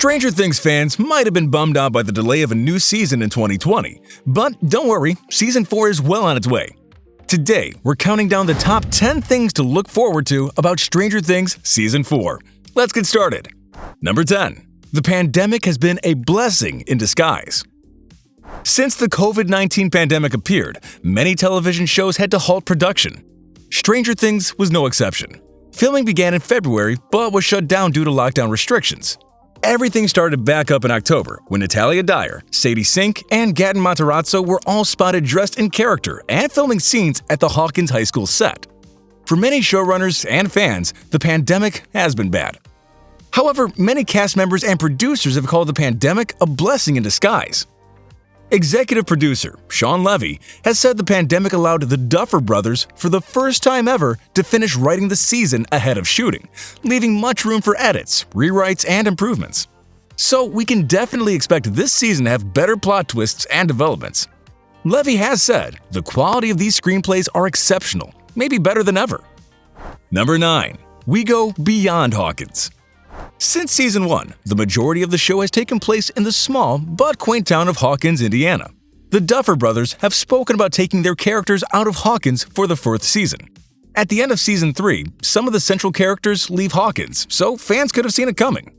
Stranger Things fans might have been bummed out by the delay of a new season in 2020, but don't worry, Season 4 is well on its way. Today, we're counting down the top 10 things to look forward to about Stranger Things Season 4. Let's get started. Number 10. The pandemic has been a blessing in disguise. Since the COVID-19 pandemic appeared, many television shows had to halt production. Stranger Things was no exception. Filming began in February, but was shut down due to lockdown restrictions. Everything started back up in October when Natalia Dyer, Sadie Sink, and Gaten Matarazzo were all spotted dressed in character and filming scenes at the Hawkins High School set. For many showrunners and fans, the pandemic has been bad. However, many cast members and producers have called the pandemic a blessing in disguise. Executive producer Sean Levy has said the pandemic allowed the Duffer Brothers, for the first time ever, to finish writing the season ahead of shooting, leaving much room for edits, rewrites, and improvements. So we can definitely expect this season to have better plot twists and developments. Levy has said the quality of these screenplays are exceptional, maybe better than ever. Number 9. We Go Beyond Hawkins. Since Season 1, the majority of the show has taken place in the small but quaint town of Hawkins, Indiana. The Duffer Brothers have spoken about taking their characters out of Hawkins for the 4th season. At the end of Season 3, some of the central characters leave Hawkins, so fans could have seen it coming.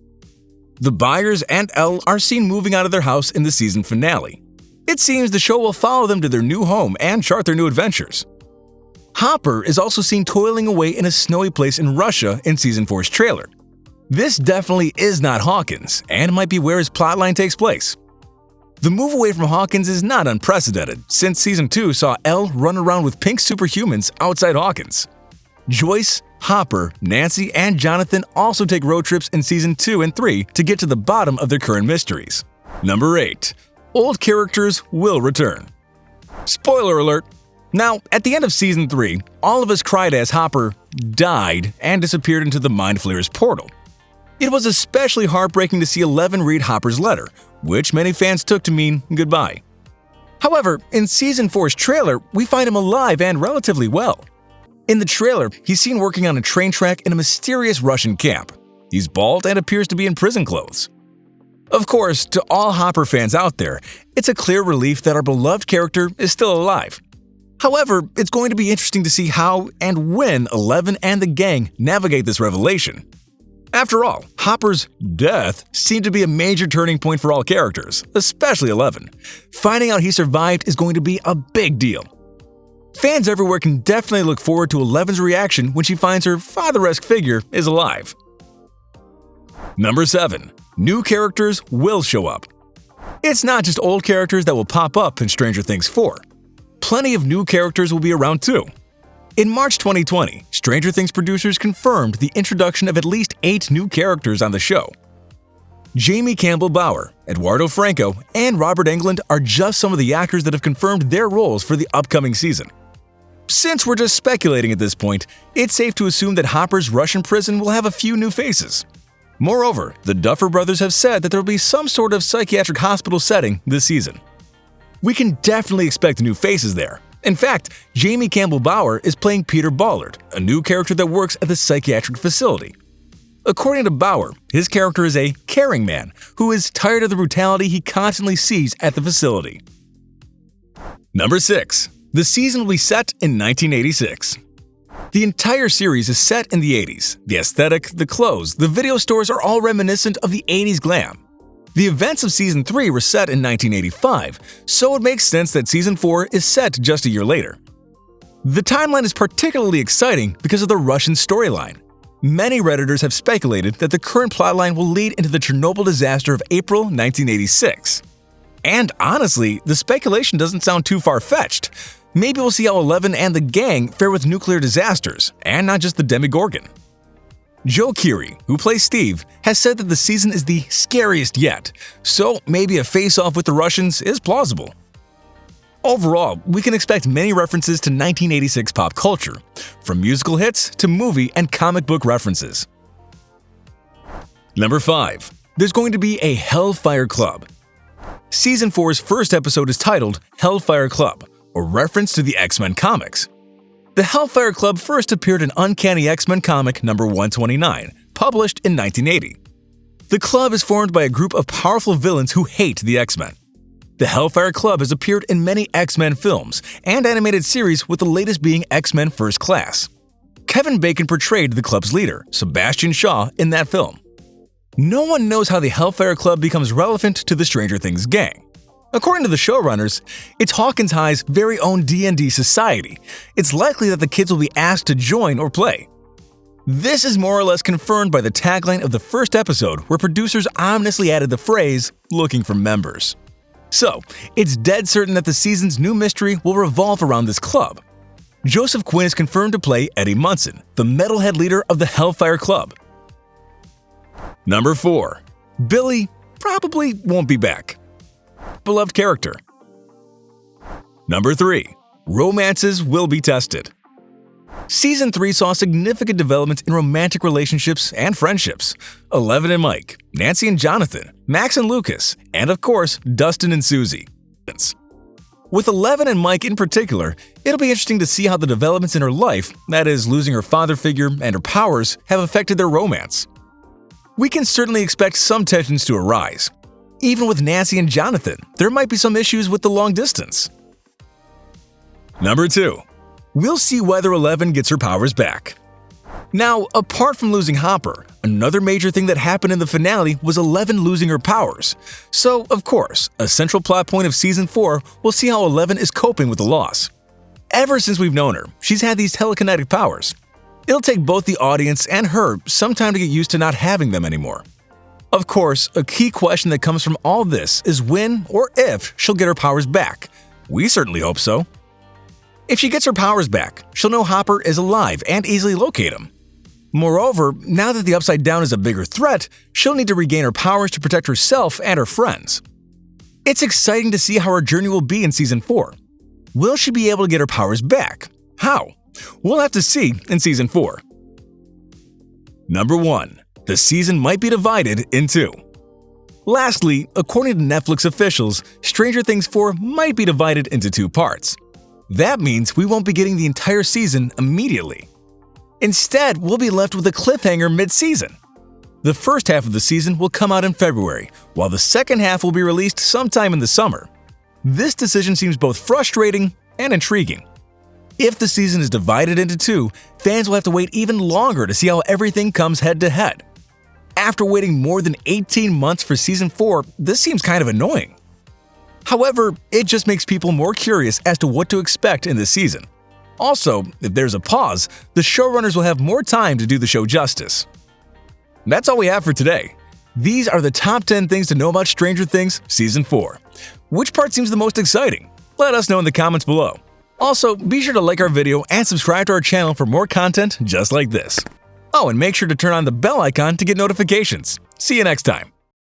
The Byers and Elle are seen moving out of their house in the season finale. It seems the show will follow them to their new home and chart their new adventures. Hopper is also seen toiling away in a snowy place in Russia in Season 4's trailer. This definitely is not Hawkins, and might be where his plotline takes place. The move away from Hawkins is not unprecedented, since Season 2 saw Elle run around with pink superhumans outside Hawkins. Joyce, Hopper, Nancy, and Jonathan also take road trips in Season 2 and 3 to get to the bottom of their current mysteries. Number 8. Old characters will return. Spoiler alert! Now, at the end of Season 3, all of us cried as Hopper died and disappeared into the Mind Flayer's portal. It was especially heartbreaking to see Eleven read Hopper's letter, which many fans took to mean goodbye. However, in Season 4's trailer, we find him alive and relatively well. In the trailer, he's seen working on a train track in a mysterious Russian camp. He's bald and appears to be in prison clothes. Of course, to all Hopper fans out there, it's a clear relief that our beloved character is still alive. However, it's going to be interesting to see how and when Eleven and the gang navigate this revelation. After all, Hopper's death seemed to be a major turning point for all characters, especially Eleven. Finding out he survived is going to be a big deal. Fans everywhere can definitely look forward to Eleven's reaction when she finds her father-esque figure is alive. Number 7. New characters will show up. It's not just old characters that will pop up in Stranger Things 4. Plenty of new characters will be around too. In March 2020, Stranger Things producers confirmed the introduction of at least 8 new characters on the show. Jamie Campbell Bower, Eduardo Franco, and Robert Englund are just some of the actors that have confirmed their roles for the upcoming season. Since we're just speculating at this point, it's safe to assume that Hopper's Russian prison will have a few new faces. Moreover, the Duffer Brothers have said that there will be some sort of psychiatric hospital setting this season. We can definitely expect new faces there. In fact, Jamie Campbell Bower is playing Peter Ballard, a new character that works at the psychiatric facility. According to Bower, his character is a caring man who is tired of the brutality he constantly sees at the facility. Number 6. The season will be set in 1986. The entire series is set in the 80s. The aesthetic, the clothes, the video stores are all reminiscent of the 80s glam. The events of Season 3 were set in 1985, so it makes sense that Season 4 is set just a year later. The timeline is particularly exciting because of the Russian storyline. Many Redditors have speculated that the current plotline will lead into the Chernobyl disaster of April 1986. And honestly, the speculation doesn't sound too far-fetched. Maybe we'll see how Eleven and the gang fare with nuclear disasters, and not just the Demogorgon. Joe Keery, who plays Steve, has said that the season is the scariest yet, so maybe a face-off with the Russians is plausible. Overall, we can expect many references to 1986 pop culture, from musical hits to movie and comic book references. Number 5. There's going to be a Hellfire Club. Season 4's first episode is titled Hellfire Club, a reference to the X-Men comics. The Hellfire Club first appeared in Uncanny X-Men comic number 129, published in 1980. The club is formed by a group of powerful villains who hate the X-Men. The Hellfire Club has appeared in many X-Men films and animated series, with the latest being X-Men First Class. Kevin Bacon portrayed the club's leader, Sebastian Shaw, in that film. No one knows how the Hellfire Club becomes relevant to the Stranger Things gang. According to the showrunners, it's Hawkins High's very own D&D society. It's likely that the kids will be asked to join or play. This is more or less confirmed by the tagline of the first episode, where producers ominously added the phrase, "looking for members." So, it's dead certain that the season's new mystery will revolve around this club. Joseph Quinn is confirmed to play Eddie Munson, the metalhead leader of the Hellfire Club. Number 4. Billy probably won't be back. Beloved character. Number 3. Romances will be tested. Season 3 saw significant developments in romantic relationships and friendships. Eleven and Mike, Nancy and Jonathan, Max and Lucas, and of course, Dustin and Susie. With Eleven and Mike in particular, it'll be interesting to see how the developments in her life, that is, losing her father figure and her powers, have affected their romance. We can certainly expect some tensions to arise. Even with Nancy and Jonathan, there might be some issues with the long distance. Number 2. We'll see whether Eleven gets her powers back. Now, apart from losing Hopper, another major thing that happened in the finale was Eleven losing her powers. So, of course, a central plot point of Season 4 will see how Eleven is coping with the loss. Ever since we've known her, she's had these telekinetic powers. It'll take both the audience and her some time to get used to not having them anymore. Of course, a key question that comes from all this is when or if she'll get her powers back. We certainly hope so. If she gets her powers back, she'll know Hopper is alive and easily locate him. Moreover, now that the Upside Down is a bigger threat, she'll need to regain her powers to protect herself and her friends. It's exciting to see how her journey will be in Season 4. Will she be able to get her powers back? How? We'll have to see in Season 4. Number 1. The season might be divided in 2. Lastly, according to Netflix officials, Stranger Things 4 might be divided into 2 parts. That means we won't be getting the entire season immediately. Instead, we'll be left with a cliffhanger mid-season. The first half of the season will come out in February, while the second half will be released sometime in the summer. This decision seems both frustrating and intriguing. If the season is divided into 2, fans will have to wait even longer to see how everything comes head-to-head. After waiting more than 18 months for Season 4, this seems kind of annoying. However, it just makes people more curious as to what to expect in this season. Also, if there's a pause, the showrunners will have more time to do the show justice. That's all we have for today. These are the top 10 things to know about Stranger Things Season 4. Which part seems the most exciting? Let us know in the comments below. Also, be sure to like our video and subscribe to our channel for more content just like this. Oh, and make sure to turn on the bell icon to get notifications. See you next time.